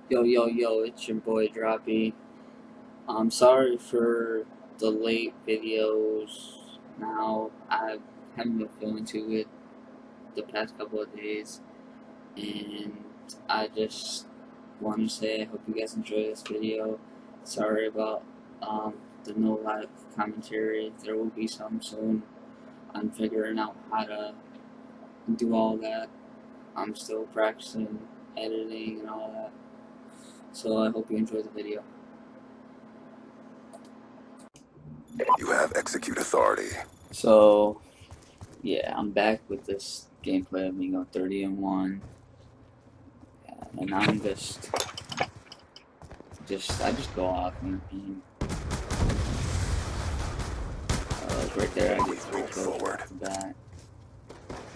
Yo, yo, yo, it's your boy Droppy. I'm sorry for the late videos. Now, I haven't been feeling too good the past couple of days, and I just want to say I hope you guys enjoy this video. Sorry about the no live commentary. There will be some soon. I'm figuring out how to do all that. I'm still practicing editing and all that. So I hope you enjoy the video. You have execute authority. So, yeah, I'm back with this gameplay of me going 30-1. And I'm just I just go off in the game. Right there, I get 3 kills off the bat.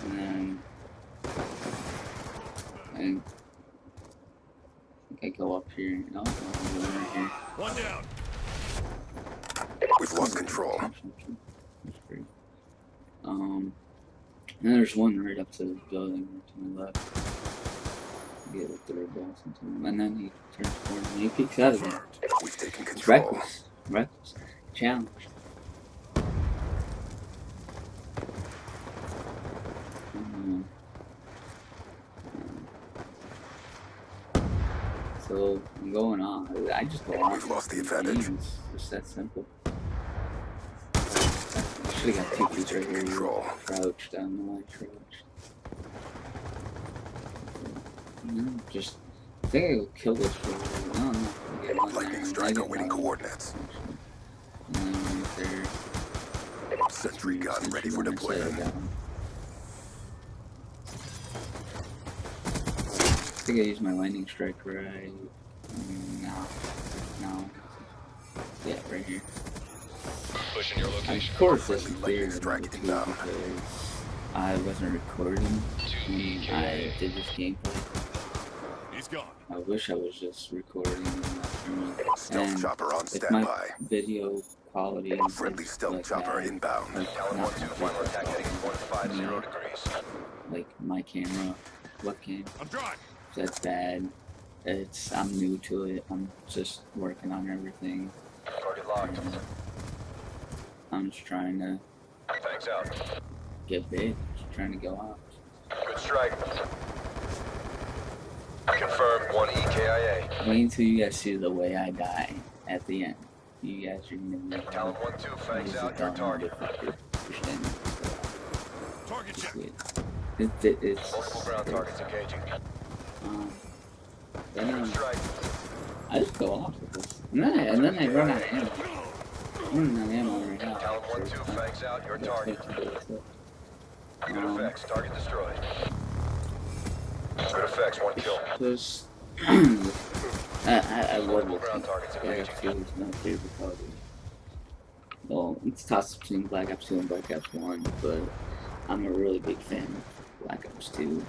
And then I go up here. No, I'm right here. One down. We've lost control. That's great. And there's one right up to the building to my left. Get a third ball sometime. And then he turns corner and he peeks out of there. We've taken It's control. reckless. Reckless. Challenge. So I'm going on. I just go on. We've lost the advantage. It's just that simple. I should have got 2 feet right here. Control. Crouched. I don't know why I crouched. Just I think I will kill this for no. Lightning strike awaiting coordinates. And then right there. Sentry gun ready for deployment. I think I used my lightning strike right now. No. Yeah, right here. Pushing your location. Of course, this is Lightning clear strike because inbound. I wasn't recording when I did this gameplay. He's gone. I wish I was just recording and Stealth chopper on if my standby. video quality is Friendly stealth like chopper that, inbound. like, not like my camera webcam, I'm dry. that's bad. I'm new to it. I'm just working on everything. Target locked. I'm just trying to Thanks out. get big. Just trying to go out. Good strike. Confirmed 1 EKIA. Wait until you guys see the way I die at the end. You guys are gonna be Talon 1-2, fangs out your target. Target check. It's Multiple ground targets engaging. then Good strike. I just go off with this. And then I run out of ammo. I'm running out of ammo right now. Talon 1-2, fangs out your target. Good effects. Target destroyed. Good effects. 1 kill. Just, I love Multiple it. ground targets engaging. Battlefield is my favorite Call of Duty. Well, it's toss between Black Ops 2 and Black Ops 1, but I'm a really big fan of Black Ops 2.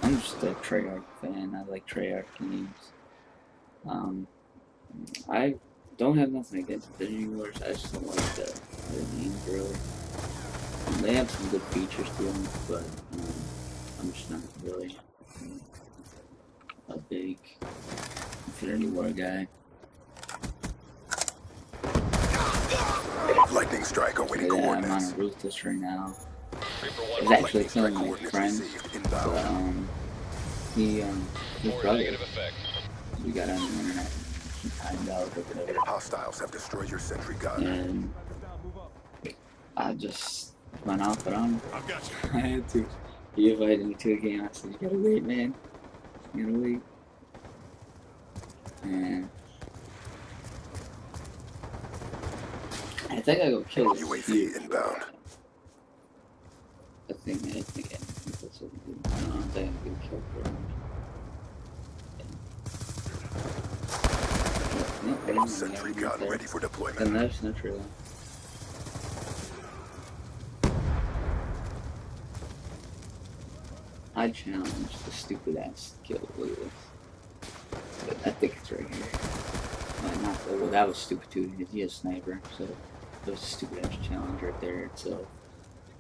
I'm just a Treyarch fan. I like Treyarch games. I don't have nothing against Infinity Wars. I just don't like the names really. They have some good features to them, but I'm just not really a big Infinity War guy. Lightning strike awaiting Yeah, I'm on coordinates. a Ruthless right now. Reaper I 1 was actually Lightning strike killing my coordinates friend, received but inbound. his More brother, negative effect. we got on the internet, he timed out or whatever, Hostiles have destroyed your sentry gun. and I just went off it on him. I've got you. I had to. He invited me to a game. I said, "You gotta wait, man. You gotta wait." And I think I go kill this UAV dude. inbound. I think that's what he did. I don't know. I think I'm gonna kill for him. Sentry gun ready for And deployment. that's not true. I challenge the stupid ass kill. Look at this. I think it's right here. Well, that was stupid too. He has a sniper, so that was a stupid ass challenge right there itself.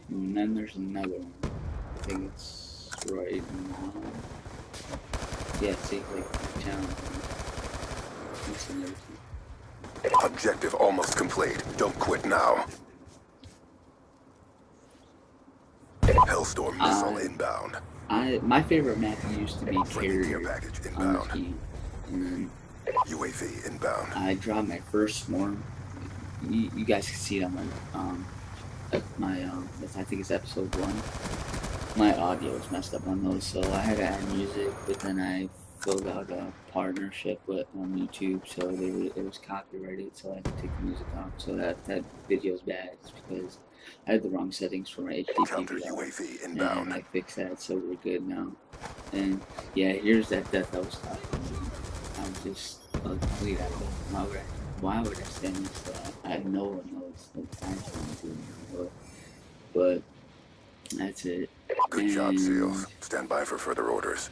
And then there's another one. I think it's right now. Yeah, see, like challenge. lights and everything. Objective almost complete. Don't quit now. Hellstorm missile inbound. My favorite map used to be Friendly care Carrier package on this inbound. game, and then UAV inbound. I dropped my first swarm. You guys can see it on my I think it's episode 1. My audio was messed up on those, so I had to add music, but then I filled out a partnership with on YouTube, so it was copyrighted, so I had to take the music off. So that video's bad. It's because I had the wrong settings for my Counter HD UAV and inbound. I fixed that, so we're good now. And yeah, here's that death I was talking about. I'm just a complete asshole. Why would I stand next to that? No one knows. Like, I just want to do it, but that's it. Good job, And SEALs. Stand by for further orders.